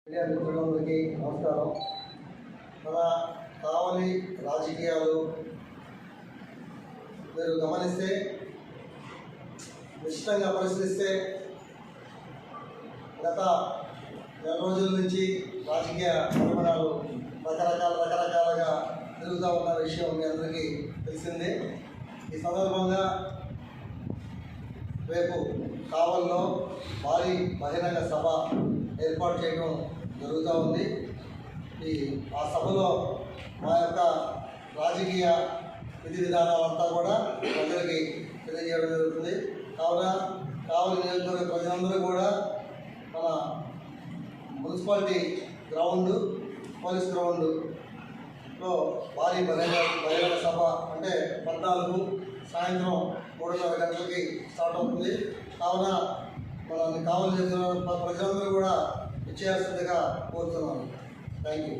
Media మిత్రులందరికీ నమస్కారం. మన కావలి రాజకీయాలు మీరు గమనిస్తే, నిశ్చితంగా పరిశీలిస్తే గత నెల రోజుల నుంచి రాజకీయ పరిమాణాలు రకరకాలుగా తిరుగుతూ ఉన్న విషయం మీ అందరికీ తెలిసిందే. ఈ సందర్భంగా రేపు కావల్లో భారీ బహిరంగ సభ ఏర్పాటు చేయడం జరుగుతూ ఉంది. ఆ సభలో మా యొక్క రాజకీయ విధి విధానాలంతా కూడా ప్రజలకి తెలియజేయడం జరుగుతుంది. కావున కావలి నియోజకవర్గ ప్రజలందరూ కూడా మన మున్సిపాలిటీ గ్రౌండ్, పోలీస్ గ్రౌండ్లో భారీ బహిరంగ సభ అంటే 14 సాయంత్రం 3:30 గంటలకి స్టార్ట్ అవుతుంది. కావున మన కావలి ప్రజలందరూ కూడా ఇచ్చేయాల్సిందిగా కోరుతున్నాను. Thank you.